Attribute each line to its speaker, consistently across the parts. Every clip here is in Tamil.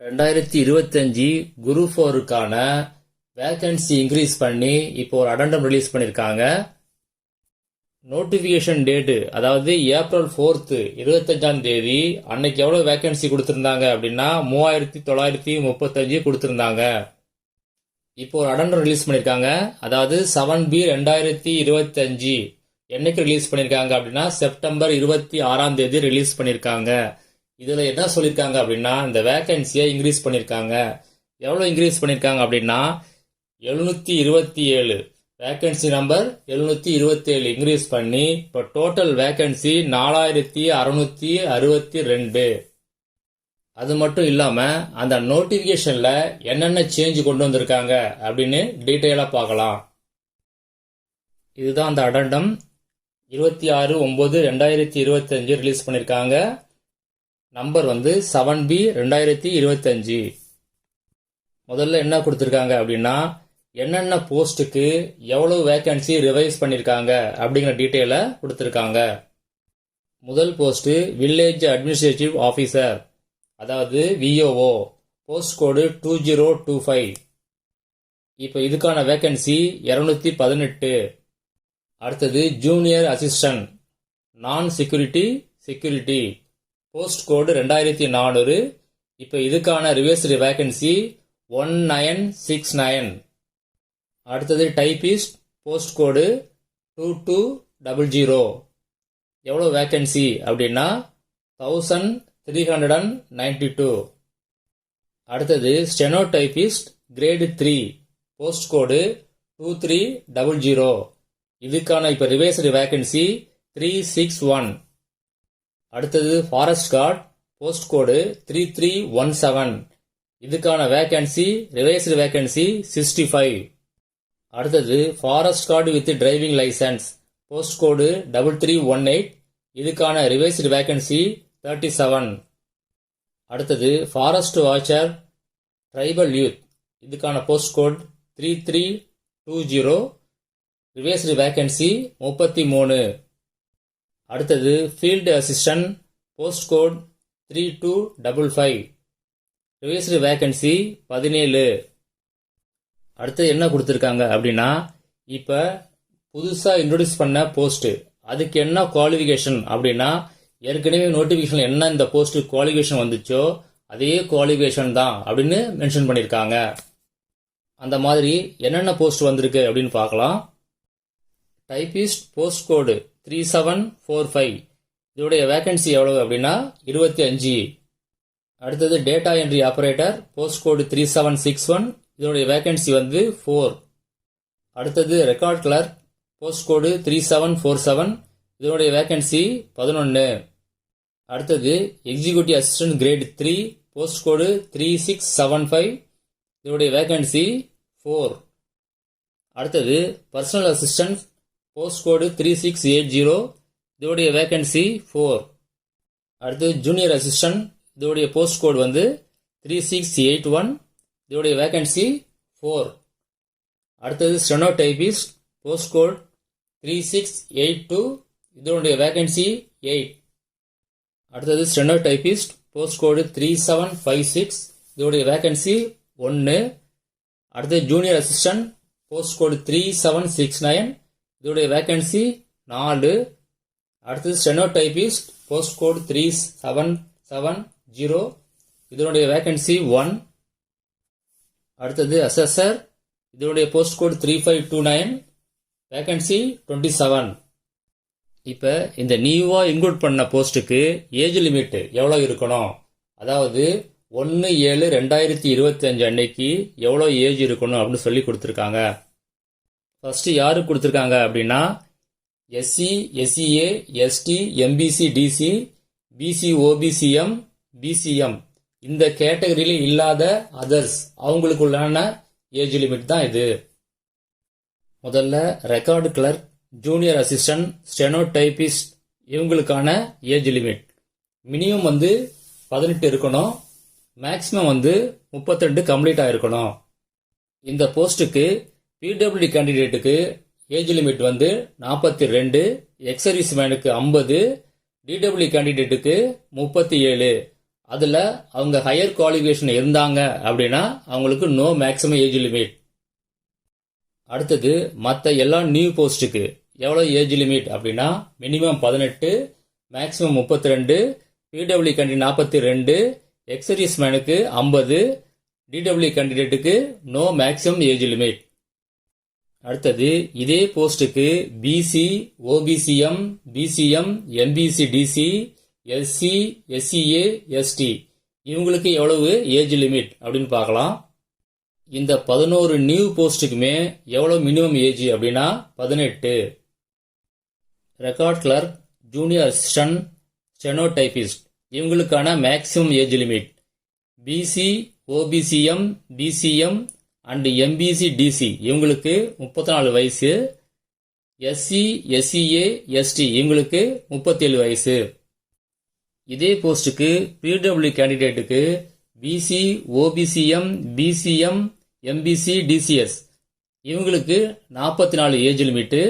Speaker 1: 2025 குரூப் 4க்கான வேகன்சி இன்க்ரீஸ் பண்ணி இப்போ ஒரு அடண்டம் ரிலீஸ் பண்ணியிருக்காங்க. நோட்டிஃபிகேஷன் டேட்டு அதாவது ஏப்ரல் 4th 25ஆம் தேதி அன்னைக்கு எவ்வளோ வேகன்சி கொடுத்துருந்தாங்க அப்படின்னா 3935 கொடுத்துருந்தாங்க. இப்போ ஒரு அடண்டம் ரிலீஸ் பண்ணியிருக்காங்க. அதாவது 7B 2025 என்னைக்கு ரிலீஸ் பண்ணியிருக்காங்க அப்படின்னா செப்டம்பர் 26ஆம் தேதி ரிலீஸ் பண்ணியிருக்காங்க. இதுல என்ன சொல்லியிருக்காங்க அப்படின்னா இந்த வேகன்சியை இன்க்ரீஸ் பண்ணியிருக்காங்க. எவ்வளோ இன்க்ரீஸ் பண்ணியிருக்காங்க அப்படின்னா 727 வேகன்சி நம்பர் 727 இன்க்ரீஸ் பண்ணி இப்போ டோட்டல் வேகன்சி 4662. அது மட்டும் இல்லாம அந்த நோட்டிபிகேஷன்ல என்னென்ன சேஞ்ச் கொண்டு வந்திருக்காங்க அப்படின்னு டீட்டெயிலா பார்க்கலாம். இதுதான் அந்த அடண்டம் 26/9/2025 ரிலீஸ் பண்ணியிருக்காங்க. Number 7B 2025. முதல்ல என்ன கொடுத்துருக்காங்க அப்படின்னா என்னென்ன போஸ்ட்டுக்கு எவ்வளவு வேகன்சி ரிவைஸ் பண்ணியிருக்காங்க அப்படிங்கிற டீட்டெயிலை கொடுத்துருக்காங்க. முதல் போஸ்ட் வில்லேஜ் அட்மினிஸ்ட்ரேட்டிவ் ஆஃபீஸர் அதாவது VOO, போஸ்ட் கோடு 2025. இப்போ இதுக்கான வேகன்சி 218. அடுத்தது ஜூனியர் அசிஸ்டன்ட் நான் செக்யூரிட்டி போஸ்ட் கோடு 2400. இப்போ இதுக்கான ரிவைஸ்டு வேகன்சி 1969. அடுத்தது டைபிஸ்ட் போஸ்ட் கோடு 2200. எவ்வளோ வேகன்சி அப்படின்னா 1392. அடுத்தது ஸ்டெனோ டைபிஸ்ட் கிரேடு 3 போஸ்ட் கோடு 2300. இதுக்கான இப்போ ரிவைஸ்டு வேகன்சி 361. அடுத்தது ஃபாரஸ்ட் கார்டு போஸ்ட் கோடு 3317. இதுக்கான வேகன்சி ரிவைஸ்டு வேகன்சி 65. அடுத்தது forest guard with driving licence post code 3318. இதுக்கான ரிவைஸ்டு வேகன்சி 37. அடுத்தது ஃபாரஸ்ட் வாட்சர் ட்ரைபல் யூத் இதுக்கான போஸ்ட் கோட் 3320. Revised vacancy 33. அடுத்தது field assistant post code 3255. Revised vacancy 17. அடுத்து என்ன கொடுத்துருக்காங்க அப்படின்னா இப்போ புதுசாக இன்ட்ரோடியூஸ் பண்ண போஸ்ட் அதுக்கு என்ன குவாலிஃபிகேஷன் அப்படின்னா ஏற்கனவே நோட்டிஃபிகேஷன் என்ன இந்த போஸ்ட் குவாலிஃபிகேஷன் வந்துச்சோ அதே குவாலிஃபிகேஷன் தான் அப்படின்னு மென்ஷன் பண்ணியிருக்காங்க. அந்த மாதிரி என்னென்ன போஸ்ட் வந்திருக்கு அப்படின்னு பார்க்கலாம். டைபிஸ்ட் போஸ்ட் கோடு 3745. இதோடைய வேகன்சி எவ்வளவு அப்படின்னா 25. அடுத்தது டேட்டா என்ட்ரி ஆபரேட்டர் போஸ்ட் கோடு 3761. இதோடைய வேகன்சி 4. அடுத்தது ரெக்கார்ட் கிளர்க் போஸ்ட் கோடு 3747. இதனுடைய வேகன்சி 11. அடுத்தது எக்ஸிக்யூட்டிவ் அசிஸ்டன்ட் கிரேட் 3 போஸ்ட் கோடு 3675. இதனுடைய வேகன்சி 4. அடுத்தது பர்சனல் அசிஸ்டன்ட் போஸ்ட் கோடு 3680. இதோடைய வேகன்சி 4. அடுத்து ஜூனியர் அசிஸ்டன்ட் இதோடைய போஸ்ட் கோடு 3681. இதோடைய வேகன்சி 4. அடுத்தது ஸ்டெனோ டைபிஸ்ட் போஸ்ட் கோட் 3682. இதனுடைய வேகன்சி 8. அடுத்தது ஸ்டெனோ டைபிஸ்ட் போஸ்ட் கோடு 3756. இதோடைய வேகன்சி 1. அடுத்தது ஜூனியர் அசிஸ்டன்ட் போஸ்ட் கோடு 3769. இதோடைய வேகன்சி 4. அடுத்தது ஸ்டெனோ டைபிஸ்ட் போஸ்ட் கோடு 3770. இதனுடைய வேகன்சி 1. அடுத்தது அசஸர் இதனுடைய போஸ்ட் கோட் 3529. வேகன்சி 27. இப்போ இந்த நியூவா இன்க்ளூட் பண்ண போஸ்ட்டுக்கு ஏஜ் லிமிட் எவ்வளோ இருக்கணும், அதாவது 1/7/2025 அன்னைக்கு எவ்வளோ ஏஜ் இருக்கணும் அப்படின்னு சொல்லி கொடுத்துருக்காங்க. ஃபர்ஸ்ட் யாருக்கு கொடுத்துருக்காங்க அப்படின்னா SC, SCA, ST, MBC, DC, BC, OBCM, BCM இந்த கேட்டகரியில இல்லாத அதர்ஸ் அவங்களுக்குள்ளான ஏஜ் லிமிட் தான் இது. முதல்ல record clerk, junior assistant, steno typist இவங்களுக்கான ஏஜ் லிமிட் மினிமம் 18 இருக்கணும், மேக்ஸிமம் 32 கம்ப்ளீட் ஆயிருக்கணும். இந்த போஸ்ட்டுக்கு PWD கேண்டிடேட்டுக்கு ஏஜ் லிமிட் 42, எக்ஸ் சர்வீஸ் மேனுக்கு 50, DW கேண்டிடேட்டுக்கு 37. அதில் அவங்க ஹையர் குவாலிஃபிகேஷன் இருந்தாங்க அப்படின்னா அவங்களுக்கு நோ மேக்ஸிமம் ஏஜ் லிமிட். அடுத்தது மற்ற எல்லா நியூ போஸ்ட்டுக்கு எவ்வளோ ஏஜ் லிமிட் அப்படின்னா minimum 18, maximum 32, PW candidate 42, ex service மேனுக்கு 50, டிடபிள்யூ கேண்டிடேட்டுக்கு நோ மேக்ஸிமம் ஏஜ் லிமிட். அடுத்தது இதே போஸ்ட்டுக்கு BC, OBCM, BCM, MBC, DC, SC, SCA, ST இவங்களுக்கு எவ்வளவு ஏஜ் லிமிட் அப்படின்னு பார்க்கலாம். இந்த 11 நியூ போஸ்ட்டுக்குமே எவ்வளவு மினிமம் ஏஜ் அப்படின்னா 18. Record clerk, junior assistant, stenotypist இவங்களுக்கான maximum age limit BC, OBCM, BCM and MBC, DC இவங்களுக்கு 34 வயசு, எஸ்சி, எஸ்சிஏ, எஸ்டி இவங்களுக்கு 37 வயசு. இதே போஸ்ட்டுக்கு பிடபிள்யூ கேண்டிடேட்டுக்கு BC, OBCM, BCM, MBC, DCS இவங்களுக்கு 44 ஏஜ் லிமிட்டு.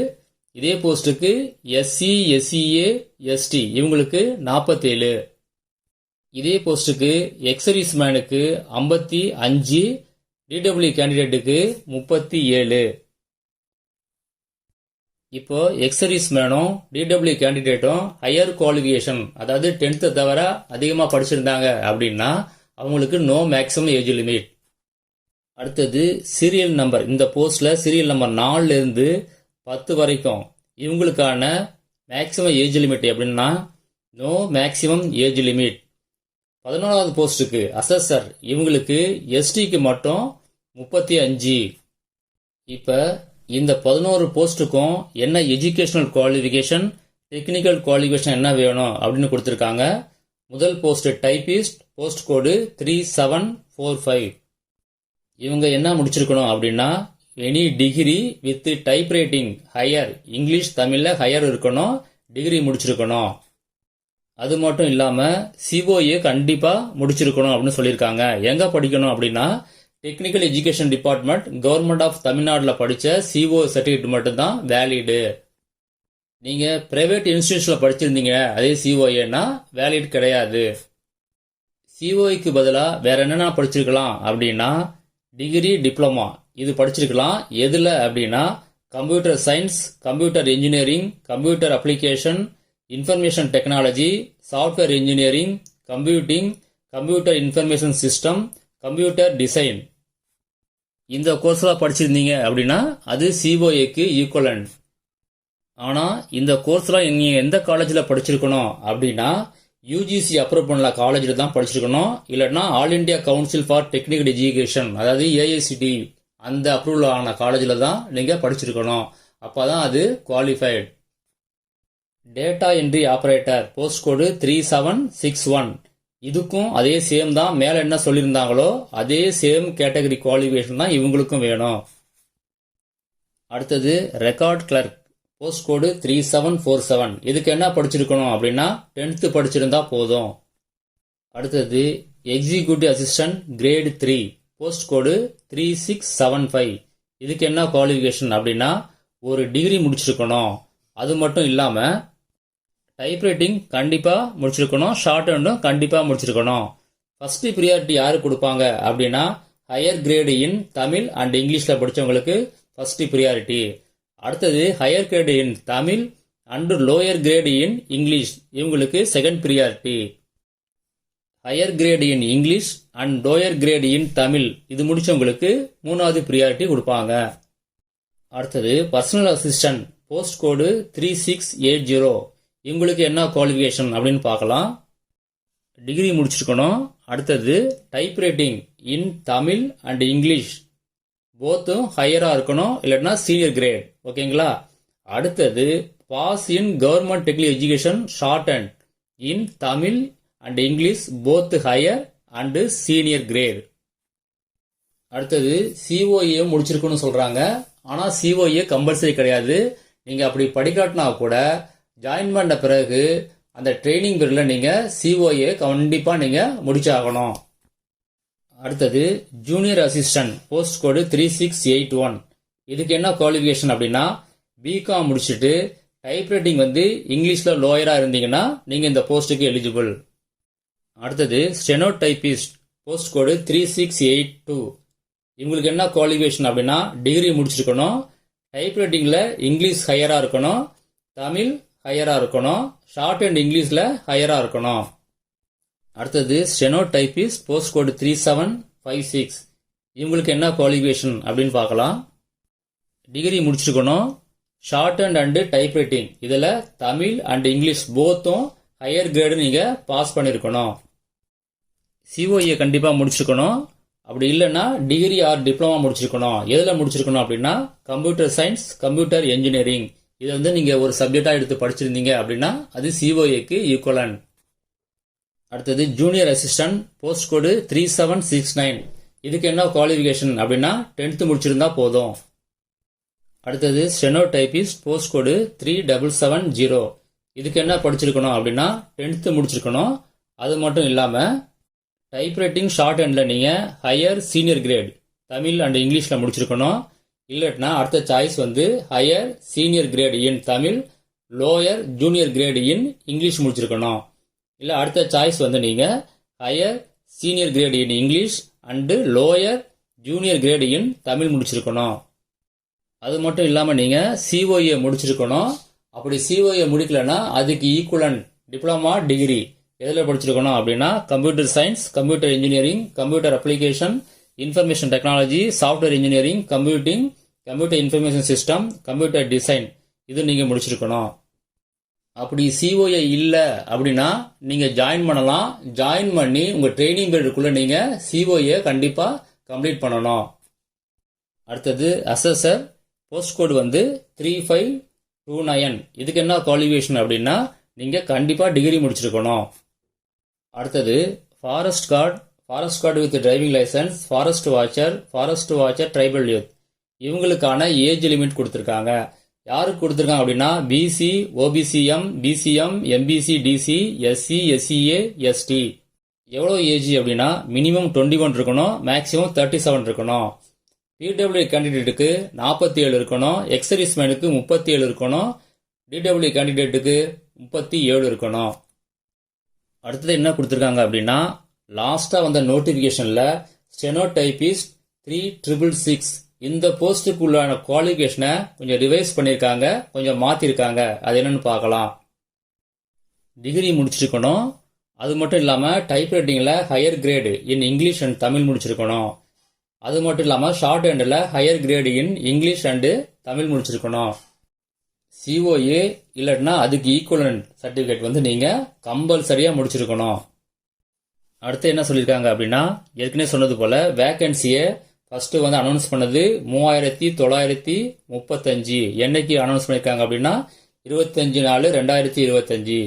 Speaker 1: இதே போஸ்ட்டுக்கு எஸ்சி, எஸ்சிஏ, எஸ்டி இவங்களுக்கு 47. இதே போஸ்ட்டுக்கு எக்ஸர்வீஸ் மேனுக்கு 55, டிடபிள்யூ கேண்டிடேட்டுக்கு 37. இப்போ எக்ஸர்வீஸ் மேனும் டிடபிள்யூ கேண்டிடேட்டும் ஹையர் குவாலிஃபிகேஷன் அதாவது 10th தவிர அதிகமாக படிச்சிருந்தாங்க அப்படின்னா அவங்களுக்கு நோ மேக்ஸிமம் ஏஜ் லிமிட். அடுத்தது சீரியல் நம்பர். இந்த போஸ்ட்ல சீரியல் நம்பர் 4ல இருந்து 10 வரைக்கும் இவங்களுக்கான மேக்ஸிமம் ஏஜ் லிமிட் எப்படின்னா நோ மேக்ஸிமம் ஏஜ் லிமிட். 11வது போஸ்ட்டுக்கு அசஸர் இவங்களுக்கு எஸ்டிக்கு மட்டும் 35. இப்போ இந்த 11 போஸ்ட்டுக்கும் என்ன எஜுகேஷனல் குவாலிஃபிகேஷன், டெக்னிக்கல் குவாலிஃபிகேஷன் என்ன வேணும் அப்படின்னு கொடுத்துருக்காங்க. முதல் போஸ்ட் டைபிஸ்ட், போஸ்ட் கோடு 3745. இவங்க என்ன முடிச்சிருக்கணும் அப்படின்னா any degree with type writing higher, English தமிழில் ஹையர் இருக்கணும், டிகிரி முடிச்சிருக்கணும். அது மட்டும் இல்லாமல் சிஓஏ கண்டிப்பாக முடிச்சிருக்கணும் அப்படின்னு சொல்லியிருக்காங்க. எங்கே படிக்கணும் அப்படின்னா technical education department, government of தமிழ்நாட்டில் படித்த சிஓ சர்டிஃபிகேட் மட்டும்தான் வேலிடு. நீங்கள் பிரைவேட் இன்ஸ்டிடியூஷனில் படிச்சிருந்தீங்க அதே சிஓஏனா வேலிட் கிடையாது. சிஓஏக்கு பதிலாக வேற என்னென்ன படிச்சிருக்கலாம் அப்படின்னா டிகிரி, டிப்ளமா இது படிச்சிருக்கலாம். எதில் அப்படின்னா computer science, computer engineering, computer application, information technology, software engineering, computing, computer information system, computer design இந்த கோர்ஸ்லாம் படிச்சிருந்தீங்க அப்படின்னா அது சிஓஏக்கு ஈக்குவலன்ட். ஆனால் இந்த கோர்ஸ்லாம் நீங்கள் எந்த காலேஜில் படிச்சிருக்கணும் அப்படின்னா யூஜிசி அப்ரூவ் பண்ணல காலேஜில் தான் படிச்சிருக்கணும். இல்லைன்னா all India council for technical education அதாவது ஏஐசிடி அந்த அப்ரூவல் ஆன காலேஜில் தான் நீங்கள் படிச்சிருக்கணும். அப்போ தான் அது qualified. Data entry operator post கோடு 3761 இதுக்கும் அதே சேம் தான். மேலே என்ன சொல்லியிருந்தாங்களோ அதே சேம் கேட்டகரி குவாலிஃபிகேஷன் தான் இவங்களுக்கும் வேணும். அடுத்தது ரெக்கார்ட் கிளர்க் போஸ்ட் கோடு 3747 இதுக்கு என்ன படிச்சிருக்கணும் அப்படின்னா 10th படிச்சிருந்தா போதும். அடுத்தது எக்ஸிக்யூட்டிவ் அசிஸ்டன்ட் கிரேட் 3 போஸ்ட் கோடு 3675 இதுக்கு என்ன குவாலிஃபிகேஷன் அப்படின்னா ஒரு டிகிரி முடிச்சிருக்கணும். அது மட்டும் இல்லாமல் டைப்ரைட்டிங் கண்டிப்பாக முடிச்சிருக்கணும், ஷார்ட் ஹேண்டும் கண்டிப்பாக முடிச்சிருக்கணும். ஃபர்ஸ்ட் ப்ரியாரிட்டி யாரு கொடுப்பாங்க அப்படின்னா higher grade in Tamil and இங்கிலீஷில் படித்தவங்களுக்கு ஃபர்ஸ்ட் ப்ரியாரிட்டி. அடுத்தது higher grade in Tamil and lower grade in English இவங்களுக்கு second priority. Higher grade in English and lower grade in Tamil இது முடிச்சவங்களுக்கு 3வது ப்ரியாரிட்டி கொடுப்பாங்க. அடுத்தது பர்சனல் அசிஸ்டன்ட் போஸ்ட் கோடு 3680 இவங்களுக்கு என்ன குவாலிஃபிகேஷன் அப்படின்னு பார்க்கலாம். டிகிரி முடிச்சிருக்கணும். அடுத்தது type writing in Tamil and English போத்தும் ஹையராக இருக்கணும், இல்லைன்னா சீனியர் கிரேட். ஓகேங்களா. அடுத்தது pass in government technical education short hand in Tamil and English both higher and senior grade. அடுத்தது சிஓஏ முடிச்சிருக்கணும்னு சொல்றாங்க. ஆனால் சிஓஏ கம்பல்சரி கிடையாது. நீங்கள் அப்படி படிக்காட்டினா கூட ஜாயின் பண்ண பிறகு அந்த ட்ரைனிங் பீரியடில் நீங்கள் சிஓஏ கண்டிப்பாக நீங்கள் முடிச்சாகணும். அடுத்தது ஜூனியர் அசிஸ்டன்ட் போஸ்ட் கோடு 3681 இதுக்கு என்ன குவாலிஃபிகேஷன் அப்படின்னா பிகாம் முடிச்சுட்டு டைப்ரைட்டிங் இங்கிலீஷில் லோயராக இருந்தீங்கன்னா நீங்கள் இந்த போஸ்ட்டுக்கு எலிஜிபிள். அடுத்தது ஸ்டெனோடைபிஸ்ட் போஸ்ட் கோடு 3682. இவங்களுக்கு என்ன குவாலிஃபிகேஷன் அப்படின்னா டிகிரி முடிச்சிருக்கணும், டைப்ரைட்டிங்கில் இங்கிலீஷ் ஹையராக இருக்கணும், தமிழ் ஹையராக இருக்கணும், ஷார்ட் அண்ட் இங்கிலீஷில் ஹையராக இருக்கணும். அடுத்தது ஸ்டெனோடைபிஸ்ட் போஸ்ட் கோடு 3756. இவங்களுக்கு என்ன குவாலிஃபிகேஷன் அப்படின்னு பார்க்கலாம். டிகிரி முடிச்சிருக்கணும், ஷார்ட் அண்ட் டைப்ரைட்டிங் இதில் தமிழ் அண்ட் இங்கிலீஷ் போத்தும் ஹையர் கிரேடு நீங்கள் பாஸ் பண்ணியிருக்கணும். சிஓஏ கண்டிப்பாக முடிச்சிருக்கணும். அப்படி இல்லைன்னா டிகிரி ஆர் டிப்ளமா முடிச்சிருக்கணும். எதில் முடிச்சிருக்கணும் அப்படின்னா கம்ப்யூட்டர் சயின்ஸ், கம்ப்யூட்டர் இன்ஜினியரிங். இதை வந்து நீங்கள் ஒரு சப்ஜெக்டாக எடுத்து படிச்சிருந்தீங்க அப்படின்னா அது சிஓஏக்கு ஈக்குவலன். அடுத்தது ஜூனியர் அசிஸ்டன்ட் போஸ்ட் கோடு 3769. இதுக்கு என்ன குவாலிஃபிகேஷன் அப்படின்னா 10th முடிச்சிருந்தா போதும். அடுத்தது ஸ்டெனோடைபிஸ்ட் போஸ்ட் கோடு 3770. இதுக்கு என்ன படிச்சிருக்கணும் அப்படின்னா 10th முடிச்சிருக்கணும். அது மட்டும் இல்லாமல் டைப்ரைட்டிங் ஷார்ட் ஹேண்டில் நீங்கள் higher senior grade Tamil and இங்கிலீஷில் முடிச்சிருக்கணும். இல்லைன்னா அடுத்த சாய்ஸ் வந்து higher senior grade in Tamil, lower junior grade in English முடிச்சிருக்கணும். இல்லை அடுத்த சாய்ஸ் வந்து நீங்கள் higher senior grade in English and lower junior grade in Tamil முடிச்சிருக்கணும். அது மட்டும் இல்லாமல் நீங்கள் சிஓஏ முடிச்சிருக்கணும். அப்படி சிஓஏ முடிக்கலன்னா அதுக்கு ஈக்குவலன் டிப்ளமா டிகிரி எதில் படிச்சிருக்கணும் அப்படின்னா computer science, computer engineering, computer application, information technology, software engineering, computing, computer information system, computer design இது நீங்கள் முடிச்சிருக்கணும். அப்படி சிஓஏ இல்லை அப்படின்னா நீங்கள் ஜாயின் பண்ணலாம். ஜாயின் பண்ணி உங்கள் ட்ரைனிங் பீரியடுக்குள்ளே நீங்கள் சிஓஏ கண்டிப்பாக கம்ப்ளீட் பண்ணணும். அடுத்தது அசஸர் போஸ்ட் கோடு வந்து 3529. இதுக்கு என்ன குவாலிஃபிகேஷன் அப்படின்னா நீங்கள் கண்டிப்பாக டிகிரி முடிச்சிருக்கணும். அடுத்தது forest guard with driving licence, forest watcher tribal youth. இவங்களுக்கான ஏஜ் லிமிட் கொடுத்துருக்காங்க. யாருக்கு கொடுத்துருக்காங்க அப்படின்னா BC, OBCM, BCM, MBC, DC, SC, SCA, ST. எவ்வளோ ஏஜ் அப்படின்னா மினிமம் 21 இருக்கணும், மேக்ஸிமம் 37 இருக்கணும். பிடபிள்யூ கேண்டிடேட்டுக்கு 47 இருக்கணும், எக்ஸர்வீஸ்மேனுக்கு 37 இருக்கணும், டிடபிள்யூ கேண்டிடேட்டுக்கு 37 இருக்கணும். அடுத்தது என்ன கொடுத்துருக்காங்க அப்படின்னா லாஸ்ட்டாக வந்த நோட்டிஃபிகேஷனில் ஸ்டெனோடைபிஸ்ட் 3666 இந்த போஸ்ட்டுக்கு உள்ளான குவாலிஃபிகேஷனை கொஞ்சம் ரிவைஸ் பண்ணியிருக்காங்க, கொஞ்சம் மாற்றிருக்காங்க. அது என்னன்னு பார்க்கலாம். டிகிரி முடிச்சிருக்கணும். அது மட்டும் இல்லாமல் டைப்ரைட்டிங்கில் higher grade in English and Tamil முடிச்சிருக்கணும். அது மட்டும் இல்லாமல் ஷார்ட் ஹேண்டில் higher grade in English and Tamil முடிச்சிருக்கணும். சிஓஏ இல்லைன்னா அதுக்கு ஈக்குவலன் சர்டிஃபிகேட் வந்து நீங்கள் கம்பல்சரியாக முடிச்சிருக்கணும். அடுத்து என்ன சொல்லியிருக்காங்க அப்படின்னா ஏற்கனவே சொன்னது போல் வேக்கன்சியை ஃபஸ்ட்டு வந்து அனௌன்ஸ் பண்ணது 3935. என்னைக்கு அனௌன்ஸ் பண்ணியிருக்காங்க அப்படின்னா 25/4/2025.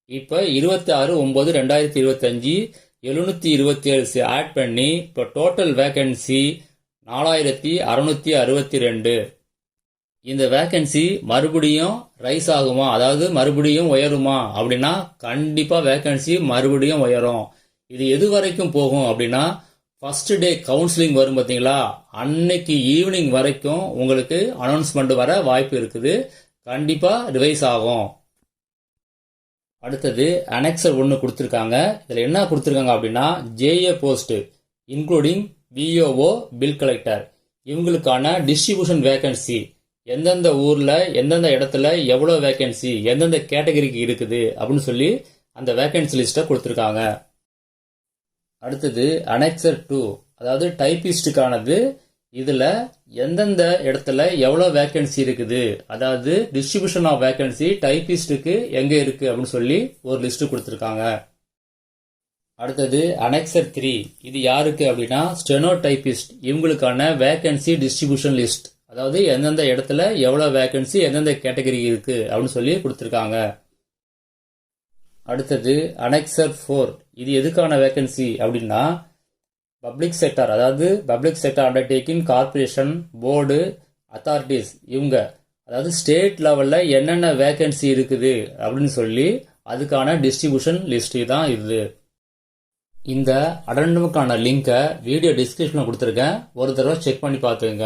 Speaker 1: இப்போ 26/9/2025 727 ஆட் பண்ணி இப்போ டோட்டல் வேக்கன்சி 4662. இந்த வேக்கன்சி மறுபடியும் ரைஸ் ஆகுமா, அதாவது மறுபடியும் உயருமா அப்படின்னா கண்டிப்பாக வேக்கன்சி மறுபடியும் உயரும். இது எது வரைக்கும் போகும் அப்படின்னா ஃபர்ஸ்ட் டே கவுன்சிலிங் வரும் பார்த்தீங்களா, அன்னைக்கு ஈவினிங் வரைக்கும் உங்களுக்கு அனௌன்ஸ்மெண்ட் வர வாய்ப்பு இருக்குது. கண்டிப்பாக ரிவைஸ் ஆகும். அடுத்தது அனெக்சர் 1 கொடுத்துருக்காங்க. இதில் என்ன கொடுத்துருக்காங்க அப்படின்னா JA post including BOO, bill collector இவங்களுக்கான டிஸ்ட்ரிபியூஷன் வேக்கன்சி எந்தெந்த ஊரில் எந்தெந்த இடத்துல எவ்வளோ வேக்கன்சி எந்தெந்த கேட்டகரிக்கு இருக்குது அப்படின்னு சொல்லி அந்த வேக்கன்சி லிஸ்ட்டை கொடுத்துருக்காங்க. அடுத்தது அனெக்சர் 2 அதாவது டைபிஸ்டுக்கானது. இதில் எந்தெந்த இடத்துல எவ்வளோ வேக்கன்சி இருக்குது, அதாவது டிஸ்ட்ரிபியூஷன் ஆஃப் வேக்கன்சி டைபிஸ்டுக்கு எங்கே இருக்குது அப்படின்னு சொல்லி ஒரு லிஸ்ட்டு கொடுத்துருக்காங்க. அடுத்தது அனெக்சர் 3 இது யாருக்கு அப்படின்னா ஸ்டெனோடைபிஸ்ட் இவங்களுக்கான வேக்கன்சி டிஸ்ட்ரிபியூஷன் லிஸ்ட், அதாவது எந்தெந்த இடத்துல எவ்வளோ வேக்கன்சி எந்தெந்த கேட்டகரி இருக்குது அப்படின்னு சொல்லி கொடுத்துருக்காங்க. அடுத்தது அனெக்சர் 4 இது எதுக்கான வேக்கன்சி அப்படின்னா பப்ளிக் செக்டார், அதாவது public sector undertaking, corporation, board, authorities இவங்க, அதாவது ஸ்டேட் லெவலில் என்னென்ன வேக்கன்சி இருக்குது அப்படின்னு சொல்லி அதுக்கான டிஸ்ட்ரிபியூஷன் லிஸ்ட் தான் இது. இந்த அடெண்டமுக்கான லிங்கை வீடியோ டிஸ்கிரிப்ஷனில் கொடுத்துருக்கேன், ஒரு தடவை செக் பண்ணி பார்த்துங்க.